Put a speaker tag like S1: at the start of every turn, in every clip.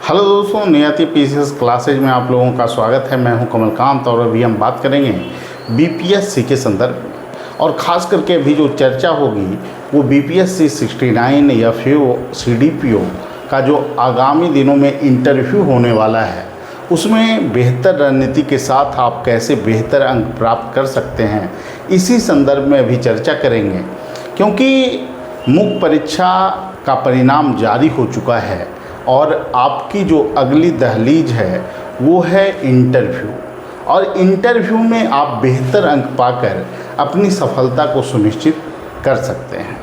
S1: Hello दोस्तों, नियति PCS classes में आप लोगों का स्वागत है। मैं हूं कमलकांत और अभी हम बात करेंगे बीपीएससी के संदर्भ में। और ख़ास करके अभी जो चर्चा होगी वो बीपीएससी 69 या फिर सीडीपीओ का जो आगामी दिनों में इंटरव्यू होने वाला है, उसमें बेहतर रणनीति के साथ आप कैसे बेहतर अंक प्राप्त कर सकते हैं, इसी संदर्भ में अभी चर्चा करेंगे। क्योंकि मुख्य परीक्षा का परिणाम जारी हो चुका है और आपकी जो अगली दहलीज है वो है इंटरव्यू। और इंटरव्यू में आप बेहतर अंक पाकर अपनी सफलता को सुनिश्चित कर सकते हैं।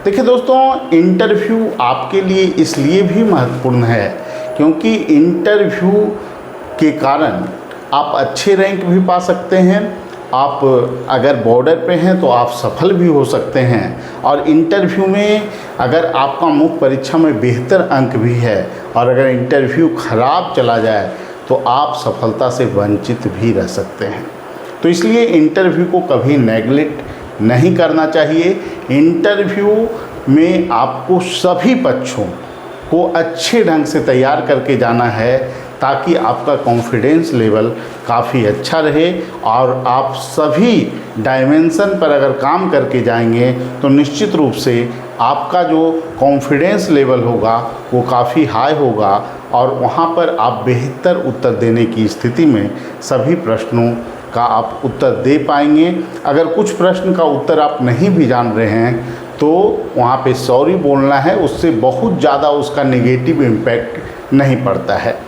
S1: देखिए दोस्तों, इंटरव्यू आपके लिए इसलिए भी महत्वपूर्ण है क्योंकि इंटरव्यू के कारण आप अच्छे रैंक भी पा सकते हैं। आप अगर बॉर्डर पे हैं तो आप सफल भी हो सकते हैं। और इंटरव्यू में अगर आपका मुख्य परीक्षा में बेहतर अंक भी है और अगर इंटरव्यू ख़राब चला जाए तो आप सफलता से वंचित भी रह सकते हैं। तो इसलिए इंटरव्यू को कभी नेगलेक्ट नहीं करना चाहिए। इंटरव्यू में आपको सभी पक्षों को अच्छे ढंग से तैयार करके जाना है ताकि आपका कॉन्फिडेंस लेवल काफ़ी अच्छा रहे। और आप सभी डायमेंशन पर अगर काम करके जाएंगे तो निश्चित रूप से आपका जो कॉन्फिडेंस लेवल होगा वो काफ़ी हाई होगा और वहाँ पर आप बेहतर उत्तर देने की स्थिति में सभी प्रश्नों का आप उत्तर दे पाएंगे। अगर कुछ प्रश्न का उत्तर आप नहीं भी जान रहे हैं तो वहाँ पे सॉरी बोलना है, उससे बहुत ज़्यादा उसका नेगेटिव इम्पैक्ट नहीं पड़ता है।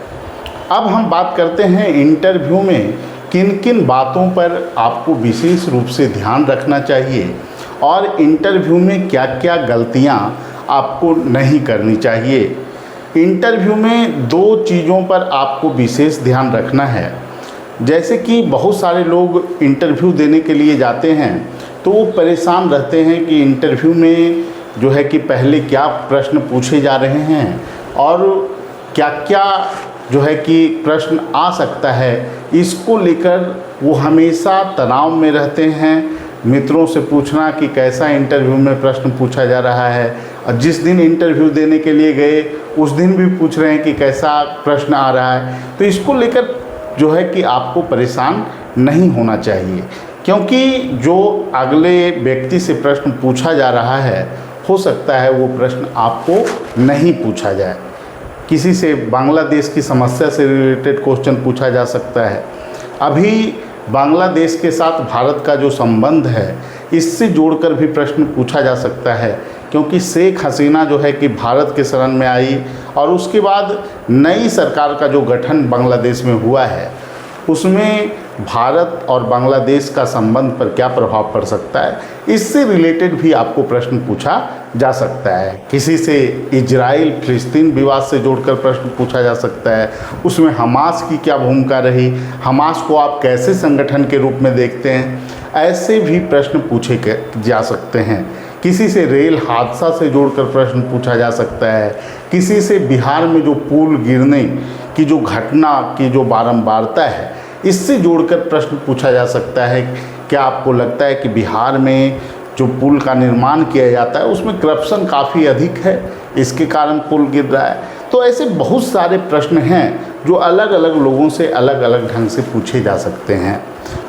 S1: अब हम बात करते हैं इंटरव्यू में किन किन बातों पर आपको विशेष रूप से ध्यान रखना चाहिए और इंटरव्यू में क्या क्या गलतियां आपको नहीं करनी चाहिए। इंटरव्यू में दो चीज़ों पर आपको विशेष ध्यान रखना है। जैसे कि बहुत सारे लोग इंटरव्यू देने के लिए जाते हैं तो वो परेशान रहते हैं कि इंटरव्यू में जो है कि पहले क्या प्रश्न पूछे जा रहे हैं और क्या क्या जो है कि प्रश्न आ सकता है, इसको लेकर वो हमेशा तनाव में रहते हैं। मित्रों से पूछना कि कैसा इंटरव्यू में प्रश्न पूछा जा रहा है, और जिस दिन इंटरव्यू देने के लिए गए उस दिन भी पूछ रहे हैं कि कैसा प्रश्न आ रहा है। तो इसको लेकर जो है कि आपको परेशान नहीं होना चाहिए, क्योंकि जो अगले व्यक्ति से प्रश्न पूछा जा रहा है हो सकता है वो प्रश्न आपको नहीं पूछा जाए। किसी से बांग्लादेश की समस्या से रिलेटेड क्वेश्चन पूछा जा सकता है। अभी बांग्लादेश के साथ भारत का जो संबंध है इससे जोड़कर भी प्रश्न पूछा जा सकता है, क्योंकि शेख हसीना जो है कि भारत के शरण में आई और उसके बाद नई सरकार का जो गठन बांग्लादेश में हुआ है उसमें भारत और बांग्लादेश का संबंध पर क्या प्रभाव पड़ सकता है, इससे रिलेटेड भी आपको प्रश्न पूछा जा सकता है। किसी से इजराइल फिलिस्तीन विवाद से जोड़कर प्रश्न पूछा जा सकता है, उसमें हमास की क्या भूमिका रही, हमास को आप कैसे संगठन के रूप में देखते हैं, ऐसे भी प्रश्न पूछे जा सकते हैं। किसी से रेल हादसा से जोड़कर प्रश्न पूछा जा सकता है। किसी से बिहार में जो पुल गिरने की जो घटना की जो बारंबारता है इससे जोड़कर प्रश्न पूछा जा सकता है। क्या आपको लगता है कि बिहार में जो पुल का निर्माण किया जाता है उसमें करप्शन काफ़ी अधिक है, इसके कारण पुल गिर रहा है। तो ऐसे बहुत सारे प्रश्न हैं जो अलग अलग लोगों से अलग अलग ढंग से पूछे जा सकते हैं।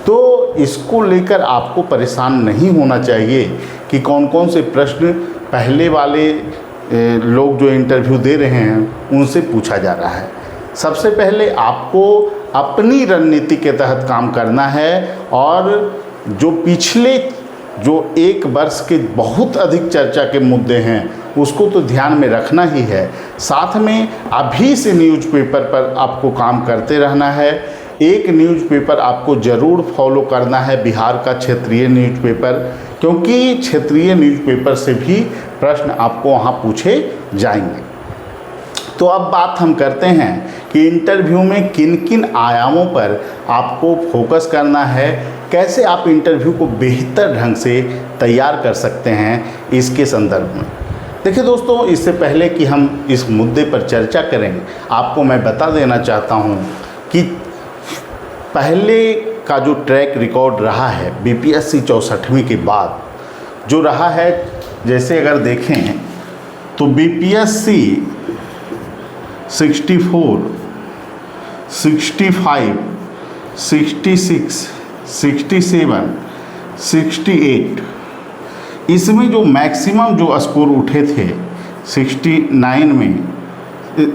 S1: तो इसको लेकर आपको परेशान नहीं होना चाहिए कि कौन कौन से प्रश्न पहले वाले लोग जो इंटरव्यू दे रहे हैं उनसे पूछा जा रहा है। सबसे पहले आपको अपनी रणनीति के तहत काम करना है और जो पिछले जो एक वर्ष के बहुत अधिक चर्चा के मुद्दे हैं उसको तो ध्यान में रखना ही है। साथ में अभी से न्यूज़पेपर पर आपको काम करते रहना है। एक न्यूज़पेपर आपको ज़रूर फॉलो करना है, बिहार का क्षेत्रीय न्यूज़पेपर, क्योंकि क्षेत्रीय न्यूज़पेपर से भी प्रश्न आपको वहाँ पूछे जाएंगे। तो अब बात हम करते हैं कि इंटरव्यू में किन किन आयामों पर आपको फोकस करना है, कैसे आप इंटरव्यू को बेहतर ढंग से तैयार कर सकते हैं, इसके संदर्भ में। देखिए दोस्तों, इससे पहले कि हम इस मुद्दे पर चर्चा करें, आपको मैं बता देना चाहता हूं कि पहले का जो ट्रैक रिकॉर्ड रहा है बीपीएससी 64वीं के बाद जो रहा है, जैसे अगर देखें तो बीपीएससी 64, 65, 66, 67, 68, इसमें जो मैक्सिमम जो स्कोर उठे थे 69 में,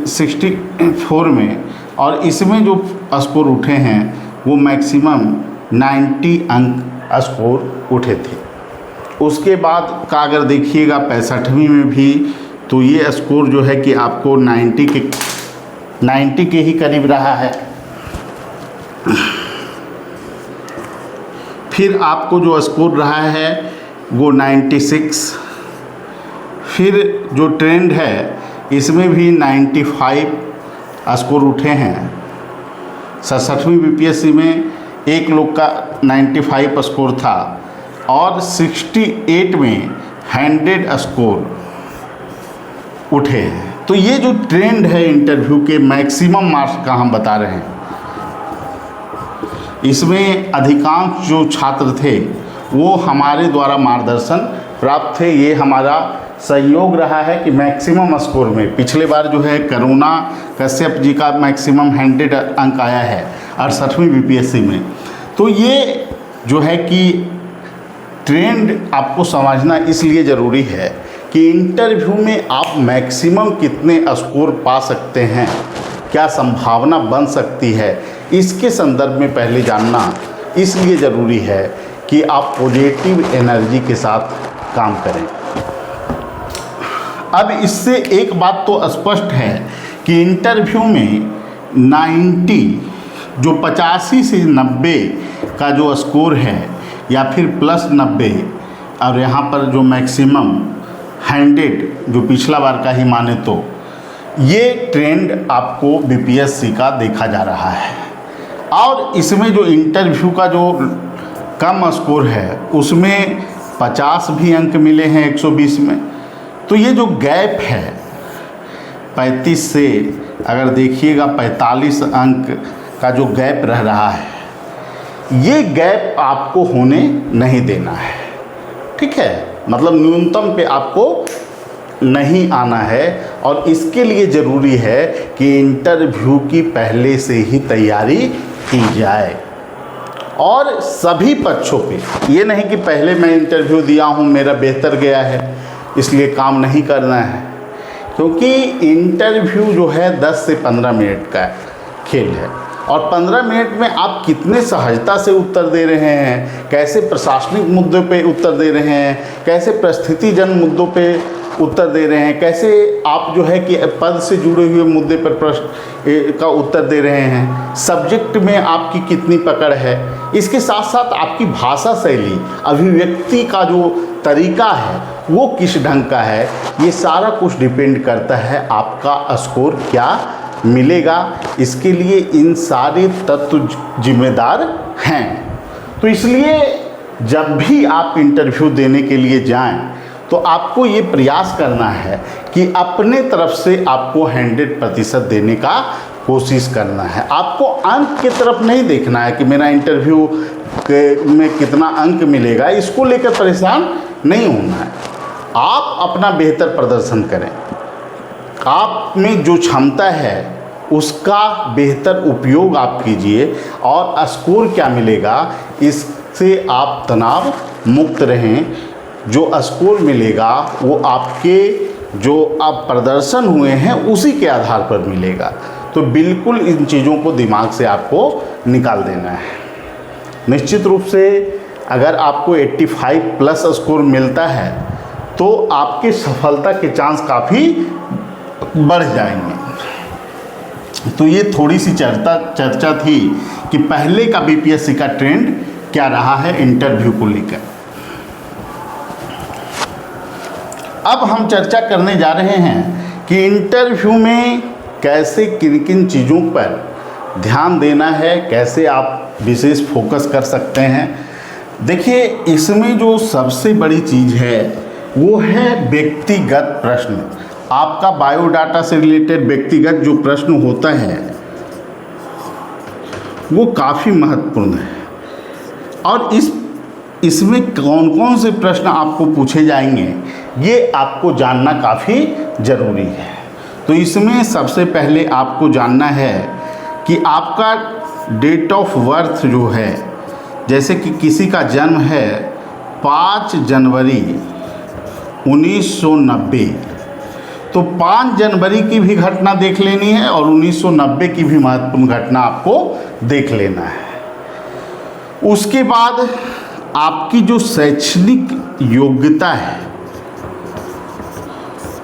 S1: 64 में, और इसमें जो स्कोर उठे हैं वो मैक्सिमम 90 अंक स्कोर उठे थे। उसके बाद का अगर देखिएगा 65वीं में भी, तो ये स्कोर जो है कि आपको 90 के ही करीब रहा है। फिर आपको जो स्कोर रहा है वो 96। फिर जो ट्रेंड है इसमें भी 95 स्कोर उठे हैं। 67वीं बीपीएससी में एक लोग का 95 स्कोर था और 68 में 100 स्कोर उठे हैं। तो ये जो ट्रेंड है इंटरव्यू के मैक्सिमम मार्क्स का हम बता रहे हैं, इसमें अधिकांश जो छात्र थे वो हमारे द्वारा मार्गदर्शन प्राप्त थे। ये हमारा सहयोग रहा है कि मैक्सिमम स्कोर में, पिछले बार जो है करुणा कश्यप जी का मैक्सिमम 100 अंक आया है 68वीं बीपीएससी में। तो ये जो है कि ट्रेंड आपको समझना इसलिए ज़रूरी है कि इंटरव्यू में आप मैक्सिमम कितने स्कोर पा सकते हैं, क्या संभावना बन सकती है, इसके संदर्भ में पहले जानना इसलिए ज़रूरी है कि आप पॉजिटिव एनर्जी के साथ काम करें। अब इससे एक बात तो स्पष्ट है कि इंटरव्यू में 90 जो 85 से 90 का जो स्कोर है या फिर प्लस 90 और यहाँ पर जो मैक्सिमम 100 जो पिछला बार का ही माने, तो ये ट्रेंड आपको बीपीएससी का देखा जा रहा है। और इसमें जो इंटरव्यू का जो कम स्कोर है उसमें 50 भी अंक मिले हैं 120 में। तो ये जो गैप है 35 से अगर देखिएगा 45 अंक का जो गैप रह रहा है, ये गैप आपको होने नहीं देना है। ठीक है, मतलब न्यूनतम पे आपको नहीं आना है। और इसके लिए ज़रूरी है कि इंटरव्यू की पहले से ही तैयारी की जाए और सभी पक्षों पे। ये नहीं कि पहले मैं इंटरव्यू दिया हूँ, मेरा बेहतर गया है इसलिए काम नहीं करना है, क्योंकि इंटरव्यू जो है 10 से 15 मिनट का खेल है और 15 मिनट में आप कितने सहजता से उत्तर दे रहे हैं, कैसे प्रशासनिक मुद्दों पे उत्तर दे रहे हैं, कैसे परिस्थितिजन्य मुद्दों पे उत्तर दे रहे हैं, कैसे आप जो है कि पद से जुड़े हुए मुद्दे पर प्रश्न का उत्तर दे रहे हैं, सब्जेक्ट में आपकी कितनी पकड़ है, इसके साथ साथ आपकी भाषा शैली, अभिव्यक्ति का जो तरीका है वो किस ढंग का है, ये सारा कुछ डिपेंड करता है आपका स्कोर क्या मिलेगा। इसके लिए इन सारे तत्व जिम्मेदार हैं। तो इसलिए जब भी आप इंटरव्यू देने के लिए जाएं तो आपको ये प्रयास करना है कि अपने तरफ से आपको 100% देने का कोशिश करना है। आपको अंक की तरफ नहीं देखना है कि मेरा इंटरव्यू में कितना अंक मिलेगा, इसको लेकर परेशान नहीं होना है। आप अपना बेहतर प्रदर्शन करें, आप में जो क्षमता है उसका बेहतर उपयोग आप कीजिए और स्कोर क्या मिलेगा इससे आप तनाव मुक्त रहें। जो स्कोर मिलेगा वो आपके जो आप प्रदर्शन हुए हैं उसी के आधार पर मिलेगा। तो बिल्कुल इन चीज़ों को दिमाग से आपको निकाल देना है। निश्चित रूप से अगर आपको 85 प्लस स्कोर मिलता है तो आपके सफलता के चांस काफ़ी बढ़ जाएंगे। तो ये थोड़ी सी चर्चा थी कि पहले का बीपीएससी का ट्रेंड क्या रहा है इंटरव्यू को लेकर। अब हम चर्चा करने जा रहे हैं कि इंटरव्यू में कैसे किन किन चीज़ों पर ध्यान देना है, कैसे आप विशेष फोकस कर सकते हैं। देखिए, इसमें जो सबसे बड़ी चीज़ है वो है व्यक्तिगत प्रश्न। आपका बायोडाटा से रिलेटेड व्यक्तिगत जो प्रश्न होता है वो काफ़ी महत्वपूर्ण है और इसमें कौन कौन से प्रश्न आपको पूछे जाएंगे ये आपको जानना काफ़ी ज़रूरी है। तो तो इसमें सबसे पहले आपको जानना है कि आपका डेट ऑफ बर्थ जो है, जैसे कि किसी का जन्म है 5 जनवरी 1990, तो 5 जनवरी की भी घटना देख लेनी है और 1990 की भी महत्वपूर्ण घटना आपको देख लेना है। उसके बाद आपकी जो शैक्षणिक योग्यता है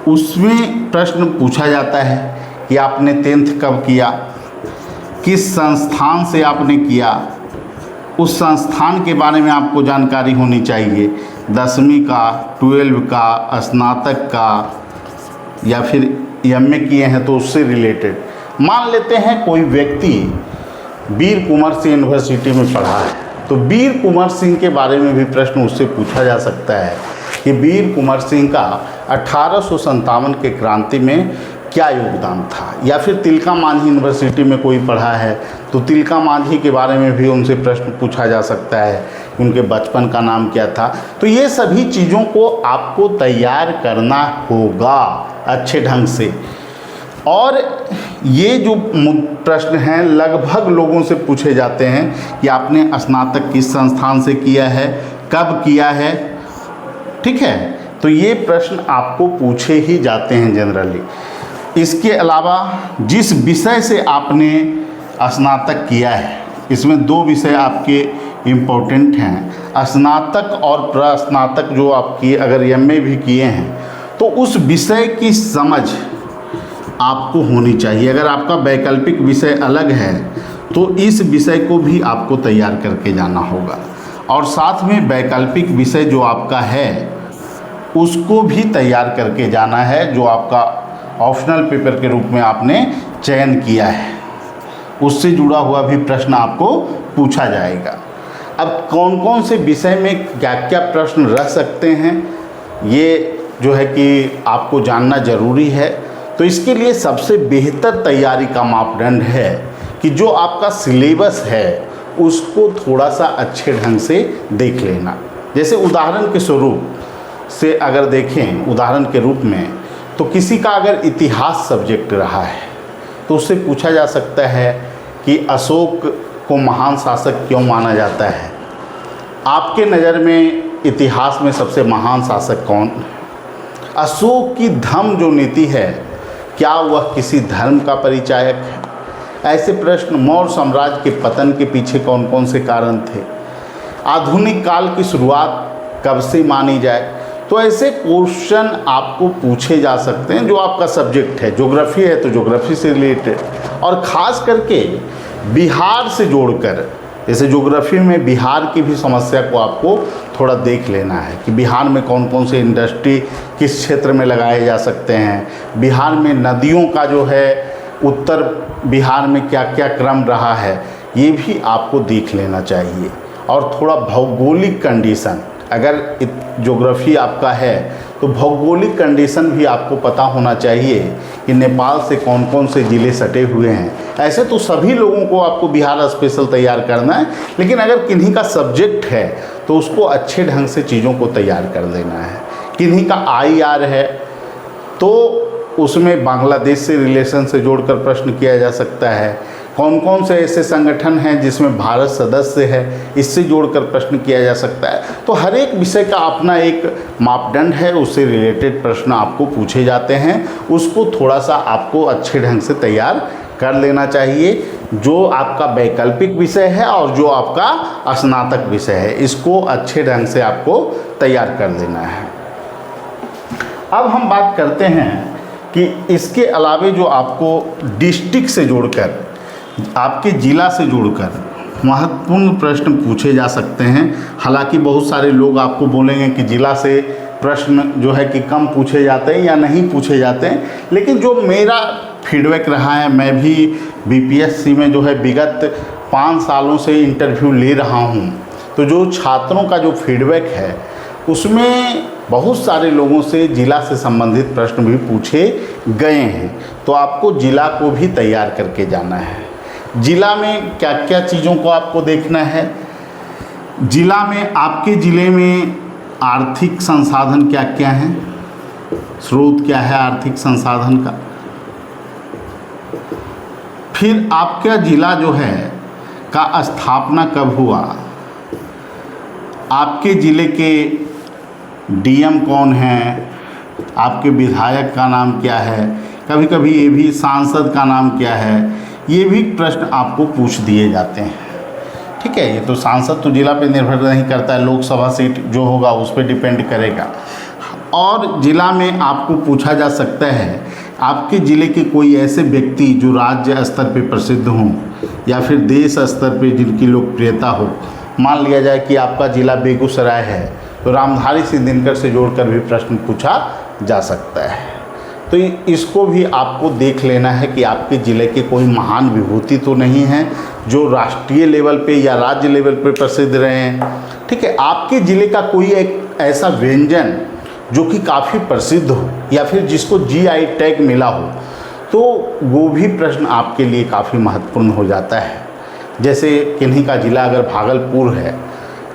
S1: उसमें प्रश्न पूछा जाता है कि आपने 10th कब किया, किस संस्थान से आपने किया, उस संस्थान के बारे में आपको जानकारी होनी चाहिए, 10वीं का, 12 का, स्नातक का, या फिर एमए किए हैं तो उससे रिलेटेड। मान लेते हैं कोई व्यक्ति वीर कुंवर सिंह यूनिवर्सिटी में पढ़ा है, तो वीर कुंवर सिंह के बारे में भी प्रश्न उससे पूछा जा सकता है कि वीर कुंवर सिंह का 1857 के क्रांति में क्या योगदान था। या फिर तिलका मांझी यूनिवर्सिटी में कोई पढ़ा है तो तिलका मांझी के बारे में भी उनसे प्रश्न पूछा जा सकता है, उनके बचपन का नाम क्या था। तो ये सभी चीज़ों को आपको तैयार करना होगा अच्छे ढंग से। और ये जो प्रश्न हैं लगभग लोगों से पूछे जाते हैं कि आपने स्नातक किस संस्थान से किया है, कब किया है, ठीक है। तो ये प्रश्न आपको पूछे ही जाते हैं जनरली। इसके अलावा जिस विषय से आपने स्नातक किया है, इसमें 2 विषय आपके इम्पोर्टेंट हैं, स्नातक और प्रस्नातक। जो आपकी अगर एमए भी किए हैं तो उस विषय की समझ आपको होनी चाहिए। अगर आपका वैकल्पिक विषय अलग है तो इस विषय को भी आपको तैयार करके जाना होगा, और साथ में वैकल्पिक विषय जो आपका है उसको भी तैयार करके जाना है, जो आपका ऑप्शनल पेपर के रूप में आपने चयन किया है, उससे जुड़ा हुआ भी प्रश्न आपको पूछा जाएगा। अब कौन कौन से विषय में क्या क्या प्रश्न रह सकते हैं ये जो है कि आपको जानना ज़रूरी है। तो इसके लिए सबसे बेहतर तैयारी का मापदंड है कि जो आपका सिलेबस है उसको थोड़ा सा अच्छे ढंग से देख लेना। जैसे उदाहरण के स्वरूप से अगर देखें, उदाहरण के रूप में, तो किसी का अगर इतिहास सब्जेक्ट रहा है तो उससे पूछा जा सकता है कि अशोक को महान शासक क्यों माना जाता है। आपके नज़र में इतिहास में सबसे महान शासक कौन? अशोक की धम्म जो नीति है, क्या वह किसी धर्म का परिचायक है? ऐसे प्रश्न। मौर्य साम्राज्य के पतन के पीछे कौन कौन से कारण थे? आधुनिक काल की शुरुआत कब से मानी जाए? तो ऐसे क्वेश्चन आपको पूछे जा सकते हैं जो आपका सब्जेक्ट है। ज्योग्राफी है तो ज्योग्राफी से रिलेटेड, और ख़ास करके बिहार से जोड़कर, जैसे ज्योग्राफी में बिहार की भी समस्या को आपको थोड़ा देख लेना है कि बिहार में कौन कौन से इंडस्ट्री किस क्षेत्र में लगाए जा सकते हैं, बिहार में नदियों का जो है उत्तर बिहार में क्या क्या क्रम रहा है, ये भी आपको देख लेना चाहिए। और थोड़ा भौगोलिक कंडीशन, अगर ज्योग्राफी आपका है तो भौगोलिक कंडीशन भी आपको पता होना चाहिए कि नेपाल से कौन कौन से ज़िले सटे हुए हैं। ऐसे तो सभी लोगों को आपको बिहार स्पेशल तैयार करना है, लेकिन अगर किन्हीं का सब्जेक्ट है तो उसको अच्छे ढंग से चीज़ों को तैयार कर देना है। किन्हीं का IR है तो उसमें बांग्लादेश से रिलेशन से जोड़कर प्रश्न किया जा सकता है। कौन कौन से ऐसे संगठन हैं जिसमें भारत सदस्य है, इससे जोड़कर प्रश्न किया जा सकता है। तो हर एक विषय का अपना एक मापदंड है, उससे रिलेटेड प्रश्न आपको पूछे जाते हैं। उसको थोड़ा सा आपको अच्छे ढंग से तैयार कर लेना चाहिए। जो आपका वैकल्पिक विषय है और जो आपका स्नातक विषय है, इसको अच्छे ढंग से आपको तैयार कर लेना है। अब हम बात करते हैं कि इसके अलावे जो आपको डिस्ट्रिक्ट से जोड़कर, आपके ज़िला से जोड़कर महत्वपूर्ण प्रश्न पूछे जा सकते हैं। हालांकि बहुत सारे लोग आपको बोलेंगे कि ज़िला से प्रश्न जो है कि कम पूछे जाते हैं या नहीं पूछे जाते हैं, लेकिन जो मेरा फीडबैक रहा है, मैं भी BPSC में जो है विगत 5 सालों से इंटरव्यू ले रहा हूं, तो जो छात्रों का जो फीडबैक है उसमें बहुत सारे लोगों से ज़िला से संबंधित प्रश्न भी पूछे गए हैं। तो आपको ज़िला को भी तैयार करके जाना है। ज़िला में क्या क्या चीज़ों को आपको देखना है। ज़िला में, आपके ज़िले में आर्थिक संसाधन क्या क्या हैं, स्रोत क्या है आर्थिक संसाधन का, फिर आपका ज़िला जो है का स्थापना कब हुआ, आपके ज़िले के डीएम कौन हैं, आपके विधायक का नाम क्या है, कभी कभी ये भी सांसद का नाम क्या है, ये भी प्रश्न आपको पूछ दिए जाते हैं। ठीक है, ये तो सांसद तो जिला पे निर्भर नहीं करता है, लोकसभा सीट जो होगा उस पर डिपेंड करेगा। और ज़िला में आपको पूछा जा सकता है आपके ज़िले के कोई ऐसे व्यक्ति जो राज्य स्तर पे प्रसिद्ध हों या फिर देश स्तर पे जिनकी लोकप्रियता हो। मान लिया जाए कि आपका ज़िला बेगूसराय है तो रामधारी सिंह दिनकर से जोड़कर भी प्रश्न पूछा जा सकता है। तो इसको भी आपको देख लेना है कि आपके ज़िले के कोई महान विभूति तो नहीं है जो राष्ट्रीय लेवल पे या राज्य लेवल पे प्रसिद्ध रहे हैं। ठीक है, आपके ज़िले का कोई एक ऐसा व्यंजन जो कि काफ़ी प्रसिद्ध हो या फिर जिसको जीआई टैग मिला हो, तो वो भी प्रश्न आपके लिए काफ़ी महत्वपूर्ण हो जाता है। जैसे किन्हीं का ज़िला अगर भागलपुर है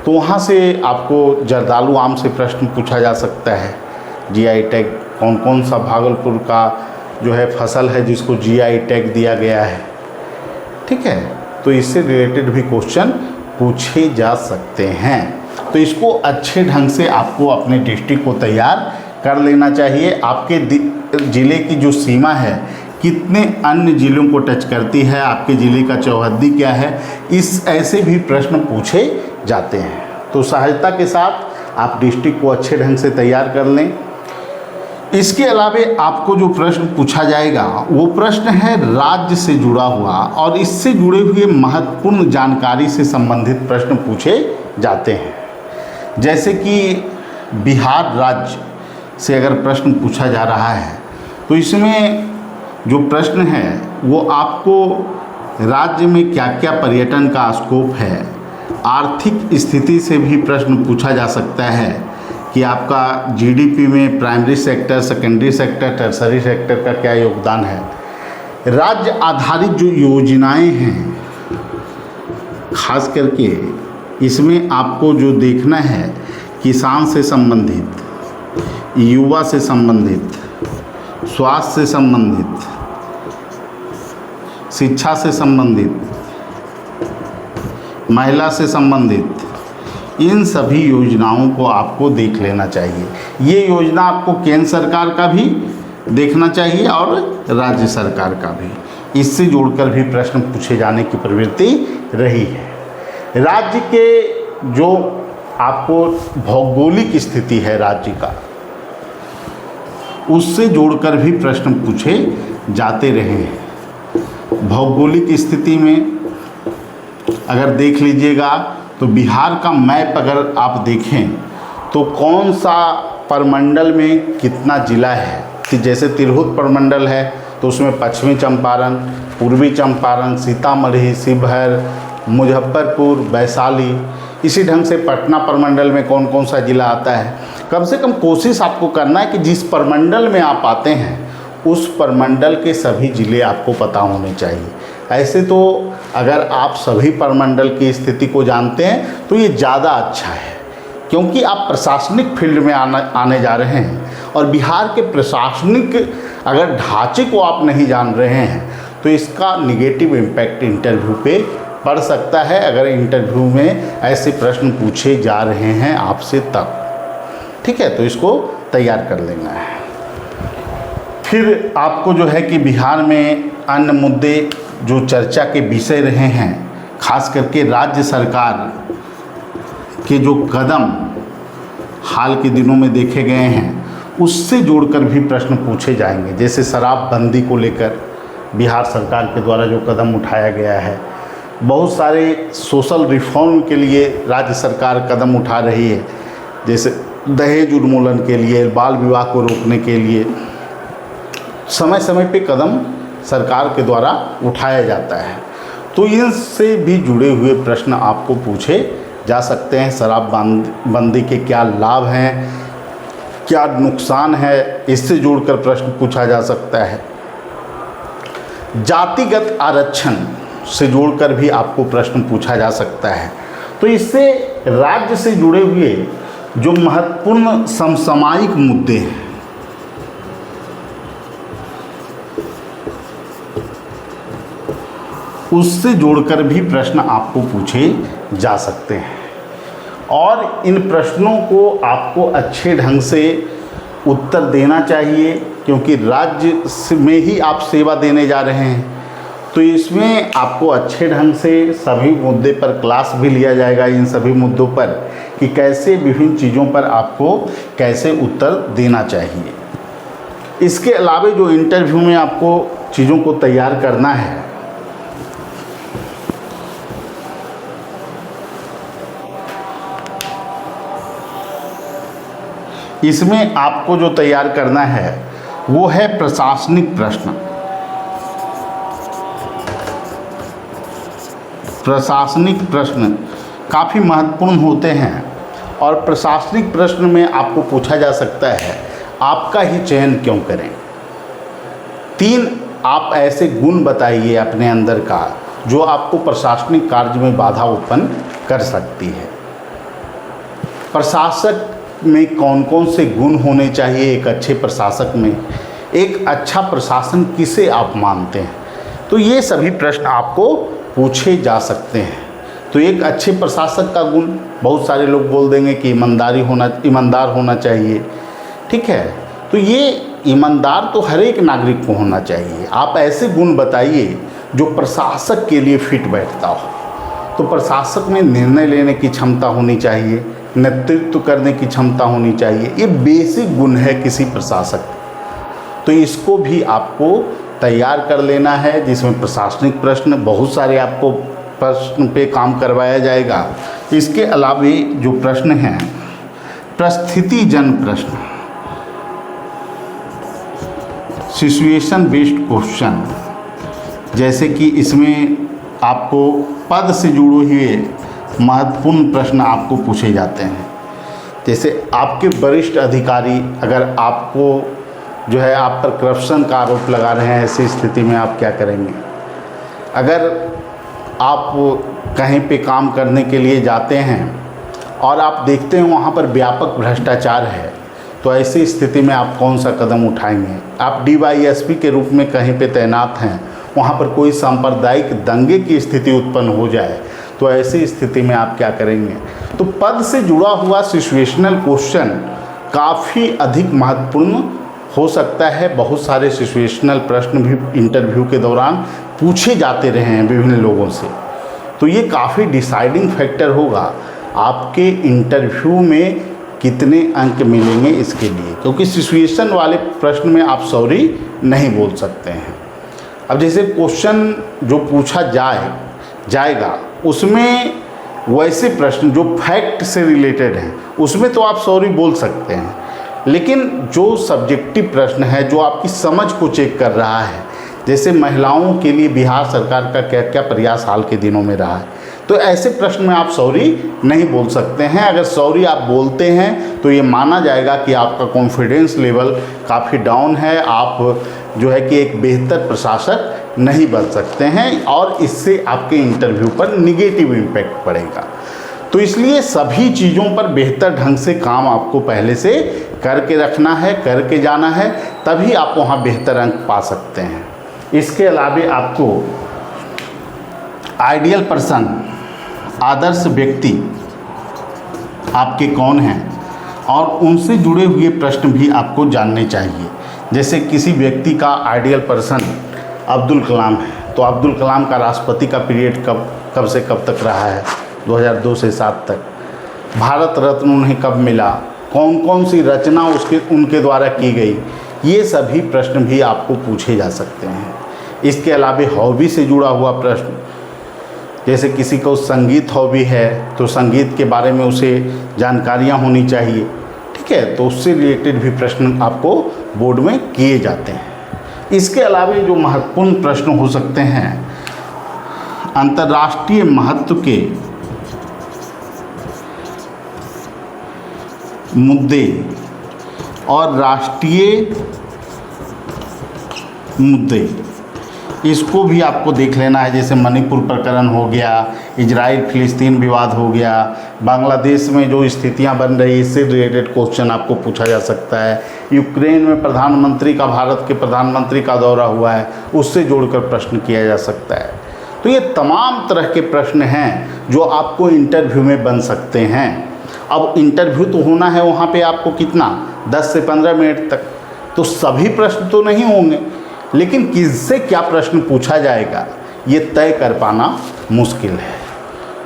S1: तो वहाँ से आपको जर्दालू आम से प्रश्न पूछा जा सकता है। जीआई टैग कौन कौन सा भागलपुर का जो है फसल है जिसको जीआई टैग दिया गया है। ठीक है, तो इससे रिलेटेड भी क्वेश्चन पूछे जा सकते हैं। तो इसको अच्छे ढंग से आपको अपने डिस्ट्रिक्ट को तैयार कर लेना चाहिए। आपके ज़िले की जो सीमा है कितने अन्य ज़िलों को टच करती है, आपके ज़िले का चौहद्दी क्या है, इस ऐसे भी प्रश्न पूछे जाते हैं। तो सहजता के साथ आप डिस्ट्रिक्ट को अच्छे ढंग से तैयार कर लें। इसके अलावे आपको जो प्रश्न पूछा जाएगा वो प्रश्न है राज्य से जुड़ा हुआ, और इससे जुड़े हुए महत्वपूर्ण जानकारी से संबंधित प्रश्न पूछे जाते हैं। जैसे कि बिहार राज्य से अगर प्रश्न पूछा जा रहा है तो इसमें जो प्रश्न है वो आपको राज्य में क्या क्या पर्यटन का स्कोप है, आर्थिक स्थिति से भी प्रश्न पूछा जा सकता है कि आपका जीडीपी में primary sector, secondary sector, tertiary sector का क्या योगदान है। राज्य आधारित जो योजनाएं हैं खास करके इसमें आपको जो देखना है किसान से संबंधित, युवा से संबंधित, स्वास्थ्य से संबंधित, शिक्षा से संबंधित, महिला से संबंधित, इन सभी योजनाओं को आपको देख लेना चाहिए। ये योजना आपको केंद्र सरकार का भी देखना चाहिए और राज्य सरकार का भी। इससे जोड़कर भी प्रश्न पूछे जाने की प्रवृत्ति रही है। राज्य के जो आपको भौगोलिक स्थिति है राज्य का, उससे जोड़कर भी प्रश्न पूछे जाते रहे हैं। भौगोलिक स्थिति में अगर देख लीजिएगा तो बिहार का मैप अगर आप देखें तो कौन सा प्रमंडल में कितना ज़िला है, कि जैसे तिरहुत प्रमंडल है तो उसमें पश्चिमी चंपारण, पूर्वी चंपारण, सीतामढ़ी, शिवहर, मुजफ्फरपुर, वैशाली, इसी ढंग से पटना प्रमंडल में कौन कौन सा ज़िला आता है। कम से कम कोशिश आपको करना है कि जिस प्रमंडल में आप आते हैं उस प्रमंडल के सभी ज़िले आपको पता होने चाहिए। ऐसे तो अगर आप सभी प्रमंडल की स्थिति को जानते हैं तो ये ज़्यादा अच्छा है, क्योंकि आप प्रशासनिक फील्ड में आने जा रहे हैं और बिहार के प्रशासनिक अगर ढांचे को आप नहीं जान रहे हैं तो इसका निगेटिव इम्पैक्ट इंटरव्यू पे पड़ सकता है, अगर इंटरव्यू में ऐसे प्रश्न पूछे जा रहे हैं आपसे तब। ठीक है, तो इसको तैयार कर लेना है। फिर आपको जो है कि बिहार में अन्य मुद्दे जो चर्चा के विषय रहे हैं, खास करके राज्य सरकार के जो कदम हाल के दिनों में देखे गए हैं उससे जोड़कर भी प्रश्न पूछे जाएंगे। जैसे शराबबंदी को लेकर बिहार सरकार के द्वारा जो कदम उठाया गया है, बहुत सारे सोशल रिफॉर्म के लिए राज्य सरकार कदम उठा रही है, जैसे दहेज उन्मूलन के लिए, बाल विवाह को रोकने के लिए समय समय पे कदम सरकार के द्वारा उठाया जाता है। तो इनसे भी जुड़े हुए प्रश्न आपको पूछे जा सकते हैं। शराबबंदी के क्या लाभ हैं, क्या नुकसान है, इससे जोड़कर प्रश्न पूछा जा सकता है। जातिगत आरक्षण से जोड़कर भी आपको प्रश्न पूछा जा सकता है। तो इससे राज्य से जुड़े हुए जो महत्वपूर्ण समसामयिक मुद्दे हैं, उससे जोड़कर भी प्रश्न आपको पूछे जा सकते हैं। और इन प्रश्नों को आपको अच्छे ढंग से उत्तर देना चाहिए, क्योंकि राज्य में ही आप सेवा देने जा रहे हैं। तो इसमें आपको अच्छे ढंग से सभी मुद्दे पर क्लास भी लिया जाएगा, इन सभी मुद्दों पर कि कैसे विभिन्न चीज़ों पर आपको कैसे उत्तर देना चाहिए। इसके अलावा जो इंटरव्यू में आपको चीज़ों को तैयार करना है, इसमें आपको जो तैयार करना है वो है प्रशासनिक प्रश्न। प्रशासनिक प्रश्न काफ़ी महत्वपूर्ण होते हैं और प्रशासनिक प्रश्न में आपको पूछा जा सकता है आपका ही चयन क्यों करें। 3 आप ऐसे गुण बताइए अपने अंदर का जो आपको प्रशासनिक कार्य में बाधा उत्पन्न कर सकती है। प्रशासक में कौन कौन से गुण होने चाहिए एक अच्छे प्रशासक में, एक अच्छा प्रशासन किसे आप मानते हैं, तो ये सभी प्रश्न आपको पूछे जा सकते हैं। तो एक अच्छे प्रशासक का गुण, बहुत सारे लोग बोल देंगे कि ईमानदार होना चाहिए, ठीक है। तो ये ईमानदार तो हर एक नागरिक को होना चाहिए। आप ऐसे गुण बताइए जो प्रशासक के लिए फिट बैठता हो। तो प्रशासक में निर्णय लेने की क्षमता होनी चाहिए, नेतृत्व करने की क्षमता होनी चाहिए। ये बेसिक गुण है किसी प्रशासक। तो इसको भी आपको तैयार कर लेना है, जिसमें प्रशासनिक प्रश्न बहुत सारे आपको प्रश्न पे काम करवाया जाएगा। इसके अलावा जो प्रश्न हैं परिस्थितिजन प्रश्न, सिचुएशन बेस्ड क्वेश्चन, जैसे कि इसमें आपको पद से जुड़े हुए महत्वपूर्ण प्रश्न आपको पूछे जाते हैं। जैसे आपके वरिष्ठ अधिकारी अगर आपको जो है आप पर करप्शन का आरोप लगा रहे हैं, ऐसी स्थिति में आप क्या करेंगे। अगर आप कहीं पे काम करने के लिए जाते हैं और आप देखते हैं वहाँ पर व्यापक भ्रष्टाचार है, तो ऐसी स्थिति में आप कौन सा कदम उठाएंगे। आप DYSP के रूप में कहीं पे तैनात हैं, वहाँ पर कोई सांप्रदायिक दंगे की स्थिति उत्पन्न हो जाए, तो ऐसी स्थिति में आप क्या करेंगे। तो पद से जुड़ा हुआ सिचुएशनल क्वेश्चन काफ़ी अधिक महत्वपूर्ण हो सकता है। बहुत सारे सिचुएशनल प्रश्न भी इंटरव्यू के दौरान पूछे जाते रहे हैं विभिन्न लोगों से। तो ये काफ़ी डिसाइडिंग फैक्टर होगा आपके इंटरव्यू में कितने अंक मिलेंगे इसके लिए, क्योंकि सिचुएशन वाले प्रश्न में आप सॉरी नहीं बोल सकते हैं। अब जैसे क्वेश्चन जो पूछा जाएगा उसमें वैसे प्रश्न जो फैक्ट से रिलेटेड हैं उसमें तो आप सॉरी बोल सकते हैं, लेकिन जो सब्जेक्टिव प्रश्न है जो आपकी समझ को चेक कर रहा है, जैसे महिलाओं के लिए बिहार सरकार का क्या क्या प्रयास हाल के दिनों में रहा है, तो ऐसे प्रश्न में आप सॉरी नहीं बोल सकते हैं। अगर सॉरी आप बोलते हैं तो ये माना जाएगा कि आपका कॉन्फिडेंस लेवल काफ़ी डाउन है, आप जो है कि एक बेहतर प्रशासक नहीं बन सकते हैं और इससे आपके इंटरव्यू पर निगेटिव इम्पैक्ट पड़ेगा। तो इसलिए सभी चीज़ों पर बेहतर ढंग से काम आपको पहले से करके रखना है, करके जाना है, तभी आप वहाँ बेहतर अंक पा सकते हैं। इसके अलावा आपको आइडियल पर्सन, आदर्श व्यक्ति आपके कौन हैं और उनसे जुड़े हुए प्रश्न भी आपको जानने चाहिए। जैसे किसी व्यक्ति का आइडियल पर्सन अब्दुल कलाम है, तो अब्दुल कलाम का राष्ट्रपति का पीरियड कब से कब तक रहा है, 2002 से 7 तक। भारत रत्न उन्हें कब मिला, कौन कौन सी रचना उनके द्वारा की गई, ये सभी प्रश्न भी आपको पूछे जा सकते हैं। इसके अलावा हॉबी से जुड़ा हुआ प्रश्न, जैसे किसी को संगीत हॉबी है तो संगीत के बारे में उसे जानकारियाँ होनी चाहिए, ठीक है, तो उससे रिलेटेड भी प्रश्न आपको बोर्ड में किए जाते हैं। इसके अलावा जो महत्वपूर्ण प्रश्न हो सकते हैं, अंतर्राष्ट्रीय महत्व के मुद्दे और राष्ट्रीय मुद्दे, इसको भी आपको देख लेना है। जैसे मणिपुर प्रकरण हो गया, इजराइल फिलिस्तीन विवाद हो गया, बांग्लादेश में जो स्थितियां बन रही, इससे रिलेटेड क्वेश्चन आपको पूछा जा सकता है। यूक्रेन में प्रधानमंत्री का, भारत के प्रधानमंत्री का दौरा हुआ है, उससे जोड़कर प्रश्न किया जा सकता है। तो ये तमाम तरह के प्रश्न हैं जो आपको इंटरव्यू में बन सकते हैं। अब इंटरव्यू तो होना है वहाँ पे आपको कितना 10 से 15 मिनट तक, तो सभी प्रश्न तो नहीं होंगे, लेकिन किससे क्या प्रश्न पूछा जाएगा ये तय कर पाना मुश्किल है।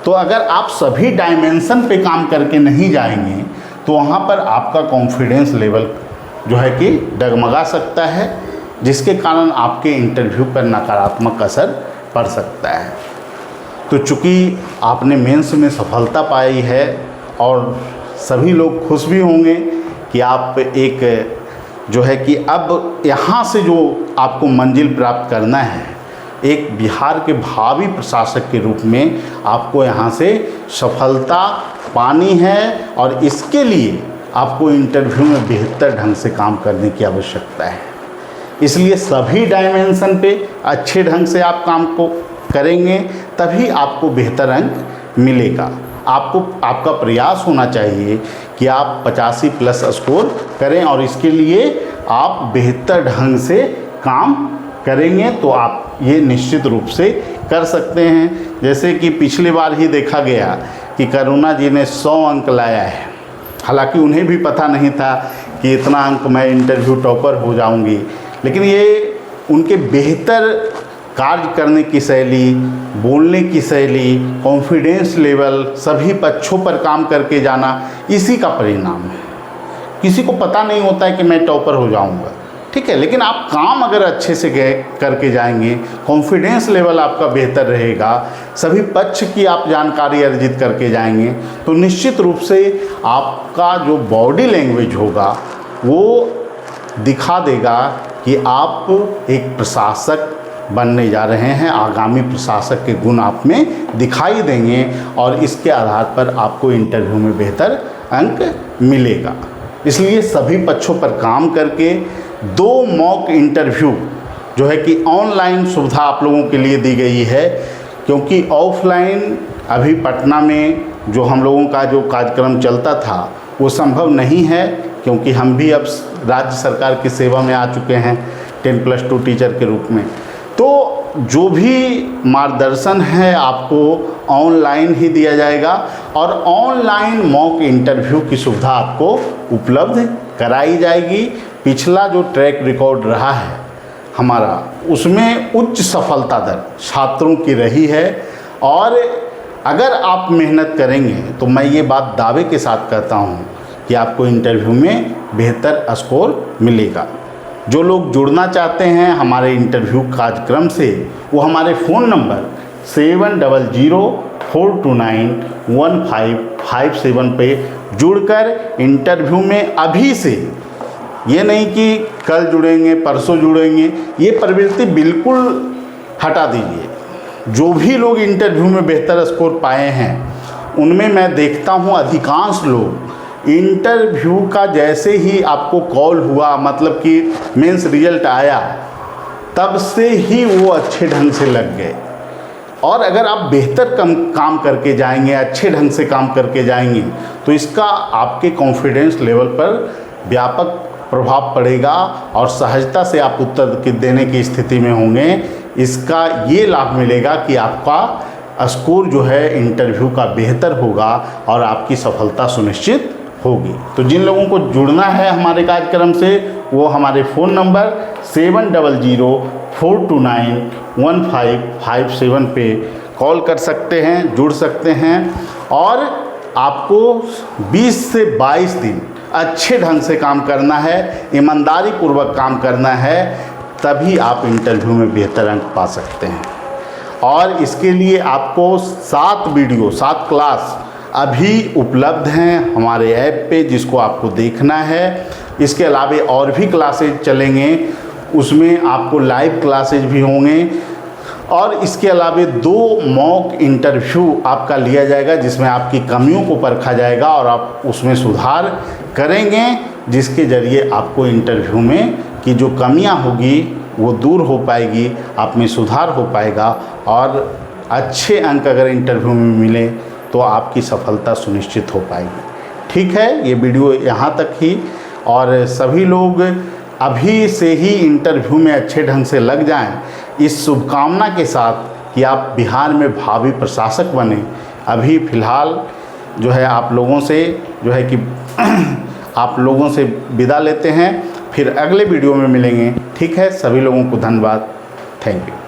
S1: तो अगर आप सभी डायमेंशन पे काम करके नहीं जाएंगे तो वहाँ पर आपका कॉन्फिडेंस लेवल जो है कि डगमगा सकता है, जिसके कारण आपके इंटरव्यू पर नकारात्मक असर पड़ सकता है। तो चूँकि आपने मेंस में सफलता पाई है और सभी लोग खुश भी होंगे कि आप एक जो है कि अब यहाँ से जो आपको मंजिल प्राप्त करना है, एक बिहार के भावी प्रशासक के रूप में आपको यहाँ से सफलता पानी है और इसके लिए आपको इंटरव्यू में बेहतर ढंग से काम करने की आवश्यकता है। इसलिए सभी डायमेंशन पे अच्छे ढंग से आप काम को करेंगे तभी आपको बेहतर अंक मिलेगा। आपका प्रयास होना चाहिए कि आप 85+ स्कोर करें और इसके लिए आप बेहतर ढंग से काम करेंगे तो आप ये निश्चित रूप से कर सकते हैं। जैसे कि पिछली बार ही देखा गया कि करुणा जी ने 100 अंक लाया है, हालांकि उन्हें भी पता नहीं था कि इतना अंक मैं इंटरव्यू टॉपर हो जाऊंगी, लेकिन ये उनके बेहतर कार्य करने की शैली, बोलने की शैली, कॉन्फिडेंस लेवल, सभी पक्षों पर काम करके जाना, इसी का परिणाम है। किसी को पता नहीं होता है कि मैं टॉपर हो जाऊंगा, ठीक है, लेकिन आप काम अगर अच्छे से करके जाएंगे, कॉन्फिडेंस लेवल आपका बेहतर रहेगा, सभी पक्ष की आप जानकारी अर्जित करके जाएंगे, तो निश्चित रूप से आपका जो बॉडी लैंग्वेज होगा वो दिखा देगा कि आप एक प्रशासक बनने जा रहे हैं। आगामी प्रशासक के गुण आप में दिखाई देंगे और इसके आधार पर आपको इंटरव्यू में बेहतर अंक मिलेगा। इसलिए सभी पक्षों पर काम करके 2 मॉक इंटरव्यू जो है कि ऑनलाइन सुविधा आप लोगों के लिए दी गई है, क्योंकि ऑफलाइन अभी पटना में जो हम लोगों का जो कार्यक्रम चलता था वो संभव नहीं है, क्योंकि हम भी अब राज्य सरकार की सेवा में आ चुके हैं 10+2 टीचर के रूप में। तो जो भी मार्गदर्शन है आपको ऑनलाइन ही दिया जाएगा और ऑनलाइन मॉक इंटरव्यू की सुविधा आपको उपलब्ध कराई जाएगी। पिछला जो ट्रैक रिकॉर्ड रहा है हमारा, उसमें उच्च सफलता दर छात्रों की रही है और अगर आप मेहनत करेंगे तो मैं ये बात दावे के साथ कहता हूँ कि आपको इंटरव्यू में बेहतर स्कोर मिलेगा। जो लोग जुड़ना चाहते हैं हमारे इंटरव्यू कार्यक्रम से, वो हमारे फ़ोन नंबर 7004291557 पे जुड़कर इंटरव्यू में अभी से, ये नहीं कि कल जुड़ेंगे परसों जुड़ेंगे, ये प्रवृत्ति बिल्कुल हटा दीजिए। जो भी लोग इंटरव्यू में बेहतर स्कोर पाए हैं उनमें मैं देखता हूँ अधिकांश लोग इंटरव्यू का जैसे ही आपको कॉल हुआ, मतलब कि मेंस रिजल्ट आया, तब से ही वो अच्छे ढंग से लग गए। और अगर आप बेहतर काम करके जाएंगे, अच्छे ढंग से काम करके जाएंगे, तो इसका आपके कॉन्फिडेंस लेवल पर व्यापक प्रभाव पड़ेगा और सहजता से आप उत्तर देने की स्थिति में होंगे। इसका ये लाभ मिलेगा कि आपका स्कोर जो है इंटरव्यू का बेहतर होगा और आपकी सफलता सुनिश्चित होगी। तो जिन लोगों को जुड़ना है हमारे कार्यक्रम से, वो हमारे फ़ोन नंबर 7004291557 पे कॉल कर सकते हैं, जुड़ सकते हैं और आपको 20 से 22 दिन अच्छे ढंग से काम करना है, ईमानदारी पूर्वक काम करना है, तभी आप इंटरव्यू में बेहतर अंक पा सकते हैं। और इसके लिए आपको 7 वीडियो 7 क्लास अभी उपलब्ध हैं हमारे ऐप पे, जिसको आपको देखना है। इसके अलावा और भी क्लासेज चलेंगे, उसमें आपको लाइव क्लासेज भी होंगे और इसके अलावा 2 मॉक इंटरव्यू आपका लिया जाएगा, जिसमें आपकी कमियों को परखा जाएगा और आप उसमें सुधार करेंगे, जिसके ज़रिए आपको इंटरव्यू में की जो कमियां होगी वो दूर हो पाएगी, आप में सुधार हो पाएगा और अच्छे अंक अगर इंटरव्यू में मिले तो आपकी सफलता सुनिश्चित हो पाएगी। ठीक है, ये वीडियो यहाँ तक ही, और सभी लोग अभी से ही इंटरव्यू में अच्छे ढंग से लग जाएं, इस शुभकामना के साथ कि आप बिहार में भावी प्रशासक बने। अभी फ़िलहाल जो है आप लोगों से जो है कि आप लोगों से विदा लेते हैं, फिर अगले वीडियो में मिलेंगे। ठीक है, सभी लोगों को धन्यवाद, थैंक यू।